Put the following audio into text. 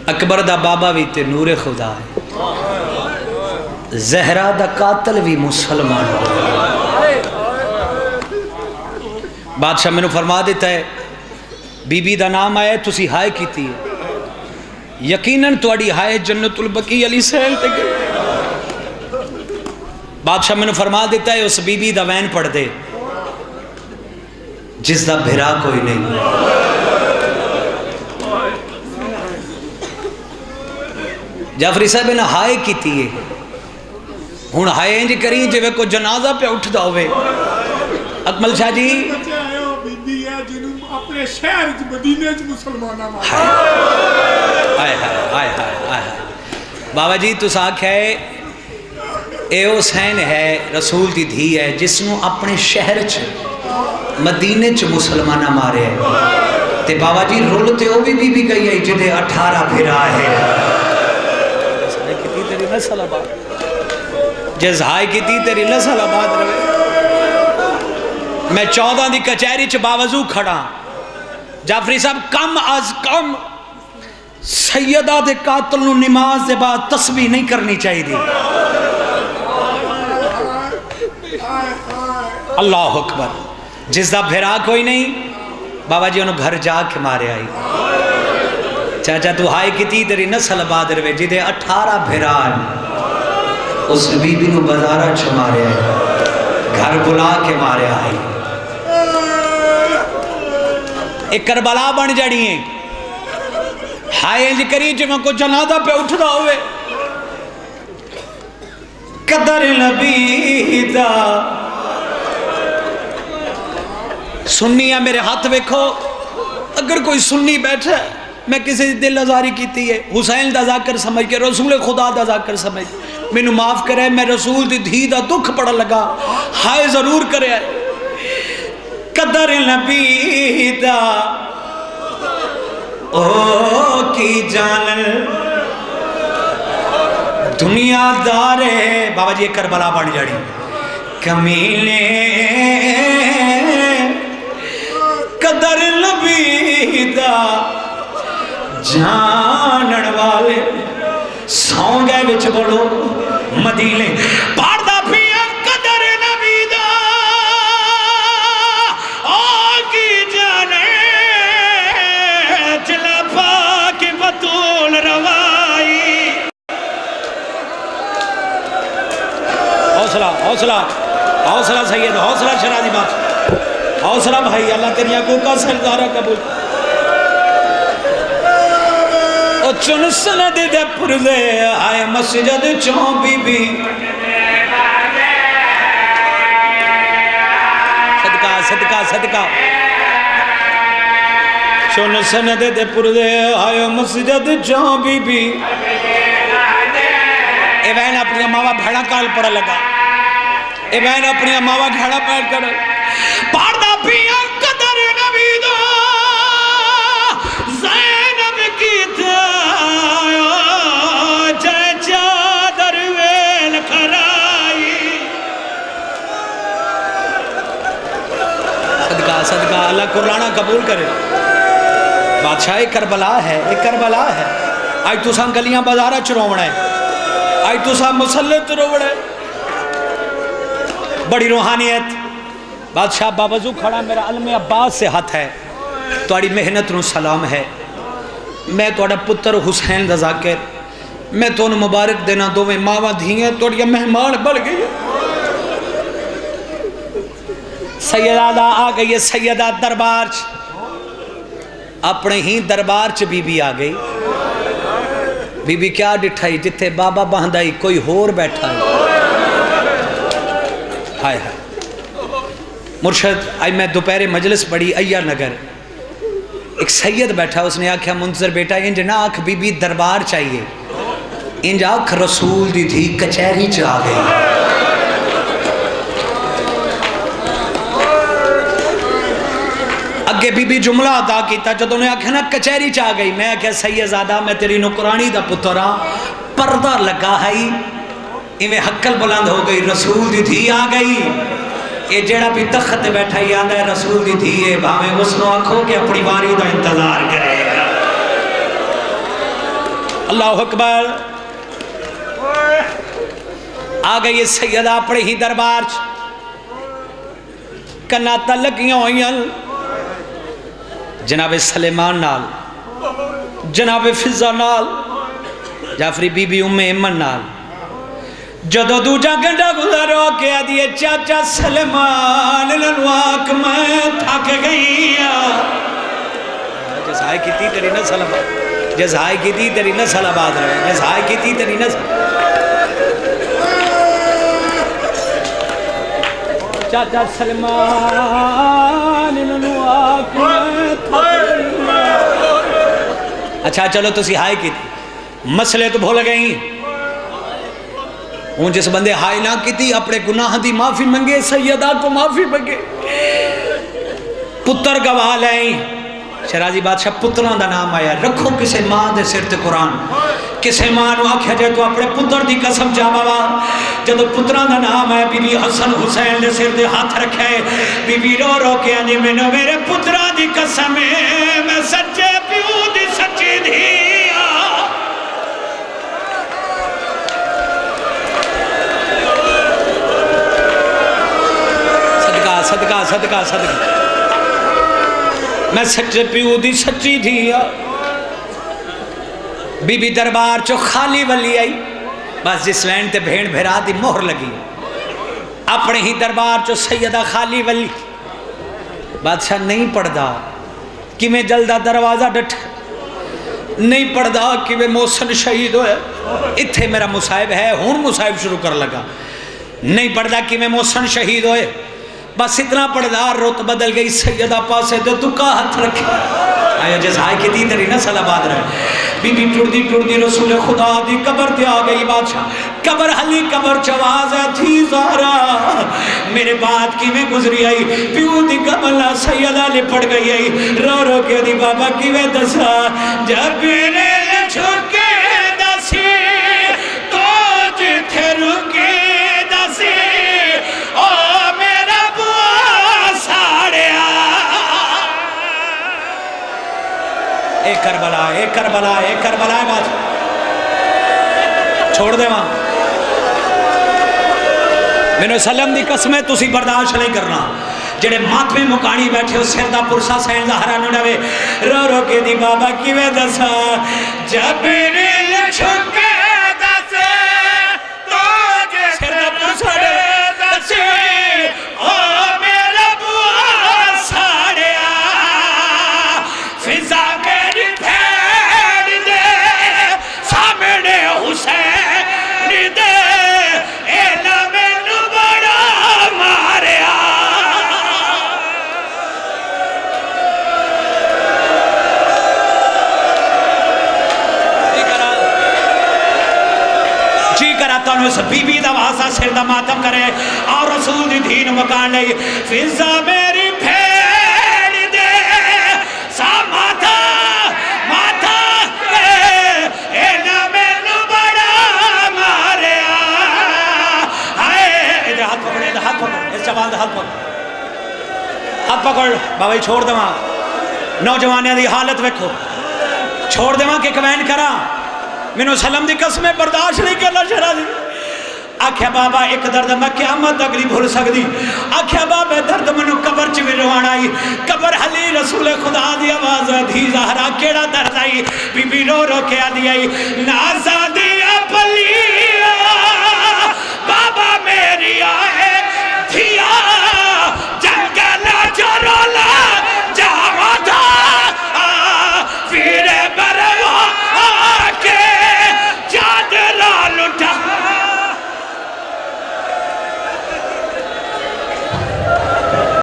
اکبر دا بابا بھی تے نور خدا ہے، زہرا دا قاتل بھی مسلمان ہو۔ بادشاہ میں نے فرما دیتا ہے بی بی دا نام آیا تسی ہائے کیتی ہے، یقیناً تواڈی ہائے جنت البقیع علی سیل تے گئی۔ بادشاہ میں نے فرما دیتا ہے اس بی بی دا وین پڑھ دے جس دا بھرا کوئی نہیں۔ جعفری صاحب نے ہائے کیتی ہے، ہن ہائے انج کریں جے کو جنازہ پہ اٹھدا ہوئے۔ اکمل شاہ جی اپنے شہر مدینے مسلمانہ آئے بابا جی تو ساکھ ہے اے حسین ہے رسول دی دھی ہے جس نو اپنے شہر مدینے مسلمانہ مارے ہے تے بابا جی رولتے ہو بھی گئی ہے جدے 18 بھرا ہے جس ہائی کی تھی تیری نسل آباد رہے۔ میں 14 دی کچہری چ باوضو کھڑا، جعفری صاحب کم از کم سیدہ دے قاتل نو نماز دے بعد تسبیح نہیں کرنی چاہیے دی۔ اللہ اکبر، جس دا بھیرا کوئی نہیں بابا جی انہوں گھر جا کے مارے آئی۔ چاچا تو ہائے کی تھی تیری نسل آباد رہے جدے 18 بھیرا اس بی بی نو بازارہ چھ مارے آئی، گھر بلا کے مارے آئی۔ ایک کربلا بن جڑی ہیں ہائے انج کری جو میں کو جنازہ پہ اٹھدا ہوئے۔ قدر نبی دا سنیاں میرے ہاتھ ویکھو، اگر کوئی سنی بیٹھا ہے میں کسی دل ازاری کیتی ہے حسین دا ذاکر سمجھ کے رسول خدا دا ذاکر سمجھ میں نو معاف کرے، میں رسول دی دھی دا دکھ پڑا لگا ہائے ضرور کرے آئے۔ قدر نبی دا او کی جانل دنیا دارے بابا جی ایک کربلا بڑھ جاڑی کمینے قدر نبی دا جانن والے سون گئے بچ بڑھو مدینے پاردہ پیا قدر نبی دا آگی جانے چلا پاک بطول روائی۔ حوصلہ حوصلہ حوصلہ سید، حوصلہ شرادی بات، حوصلہ بھائی، اللہ تیری آنکھوں کا سردارہ قبول۔ او چن سند دے پردے آئے مسجد چون بی بی، صدقہ صدقہ صدقہ، چن سند دے پردے آئے مسجد چون بی بی، اے بہن اپنی ماوا بھڑا کال پڑا لگا، اے بہن اپنی ماوا گھڑا پیٹ کر پاردہ پیا قدر نبی دا زینب کی تھا جے چادر ویل کھرائی۔ صدقہ صدقہ، اللہ قرآنہ قبول کرے۔ بادشاہ ایک کربلا ہے، ایک کربلا ہے، آج تو ساں گلیاں بازارہ چروڑا ہے، آج تو ساں مسلط روڑا ہے، بڑی روحانیت۔ بادشاہ باوضو کھڑا، میرا علم عباس سے ہاتھ ہے، توڑی محنت نو سلام ہے، میں توڑا پتر حسین دا ذاکر، میں تو انہوں مبارک دینا دو میں ماوا دھیئے توڑی مہمان بڑھ گئی ہے۔ سیدہ دا آ گئی ہے، سیدہ دربار چ اپنے ہی دربار چ بی بی آ گئی۔ بی بی کیا ڈٹھائی جتے بابا باندھائی کوئی ہور بیٹھا ہے۔ ہائے ہائے مرشد، آئی میں دوپہر مجلس پڑھی ایار نگر، ایک سید بیٹھا، اس نے آکھا منتظر بیٹا انج نہ آکھ بی بی دربار چاہیے، انج آکھ رسول دی تھی کچہری چاہ گئی۔ اگے بی بی جملہ ادا کیتا جب انہیں آکھا نا کچہری چاہ گئی، میں آکھا سیدزادہ میں تیری نکرانی دا پترا، پردہ لگا ہے، انہیں حقل بلند ہو گئی، رسول دی تھی آ گئی۔ یہ جیڑا بھی تخت بیٹھا ہی آندہ ہے رسول دی تھی ہے، بھامیں اس نو آنکھوں کہ اپنی باری دا انتظار کرے گا۔ اللہ اکبر آ گئی سیدہ اپنے ہی دربار کناتا لگیاں ہوئی جناب سلیمان نال جناب فضا نال جعفری بی بی ام ایمن نال جدو دوجا گھنٹا گزارو کیا دیئے چاچا سلیمان لنواک میں تھک گئی جس آئے کی تھی تیری نسل آباد جس آئے کی تھی تیری نسل آباد رہے جس آئے کی تھی تیری نسل چاچا سلیمان لنواک میں تھک گئی اچھا چلو تسی ہائے کی تھی مسئلے تو بھول گئیں ہوں جس بندے ہائے نہ کی تھی اپنے گناہ دی معافی منگے سیدہ کو معافی منگے پتر گواہ لائیں شرازی بادشاہ پتران دا نام آیا رکھو کسے ماں دے سرت قرآن کسے ماں نو آکھیا جائے تو اپنے پتر دی قسم جا بابا جدو پتران دا نام آیا بی بی حسن حسین دے سر دے ہاتھ رکھے بی بی رو رو کے آنجے میں نو میرے پتران دی قسم میں سچے پیو دی سچی دھیا صدقہ صدقہ صدقہ صدقہ میں سچے پیو دی سچی دھیا بی بی دربار چو خالی ولی آئی بس جس وین تے بھیڑ بھیرا دی مہر لگی اپنے ہی دربار چو سیدہ خالی ولی بادشاہ نہیں پڑھدا کہ میں جلدہ دروازہ ڈٹ نہیں پڑھدا کہ میں محسن شہید ہوئے اتھے میرا مصائب ہے ہون مصائب شروع کر لگا نہیں پڑھدا کہ میں محسن شہید ہوئے بس اتنا پڑھدا روت بدل گئی سیدہ پاسے دے تو کا ہاتھ رکھے آیا جیسا آئے کی دی تری نسل آباد رہے بی بی ٹوڑ دی رسول خدا دی قبر تے آ گئی بادشاہ قبر حلی قبر چواز تھی زہرا میرے بات کی میں گزری آئی پیو دی قبلہ سیدہ لپڑ گئی آئی رو رو کے دی بابا کی میں دسا جب میرے چھکے دسی تو جتھے رکے دسی او میرا بوا ساڑیا اے کربلا اے کربلا اے کربلا اے بات چھوڑ دے وہاں میں نے سلم دی قسمیں تسی برداشت نہیں کرنا جڑے ماتویں مکانی بیٹھے ہو سردہ پرسا سین زہرہ نوڑے رو رو کے دی بابا کی میں دسا جب میرے چھکے دسے تو جے سردہ پرسا دسے او میرا بوا ساڑیا فضا میری پھیڑ دے سامنے حسین دے اینا میں نو بڑا ماریا جی کراتا ہوں اس بی بی دا واسا سر دا ماتم کرے اور رسول دی دین مکان لئی فضا میری پھیڑ دے سا ماتا ماتا اینا میں نو بڑا ماریا آئے ادھر ہاتھ پکڑے ادھر ہاتھ پکڑ اس جوان دا ہاتھ پکڑ بابائی چھوڑ دے وہاں نوجوانیاں دی حالت ویکھو چھوڑ دے وہاں کہ کمین کرا میں نے سلم دی قسمیں برداشت نہیں کرنا شرا دی آکھیا بابا ایک درد میں قیامت تک نہیں بھول سکتی آکھیا بابا درد منو قبر چ روان آئی قبر حلی رسول خدا دی آواز دھی زہرا کیڑا درد آئی بی بی رو رو کے آدھی آئی نازا دیا پلی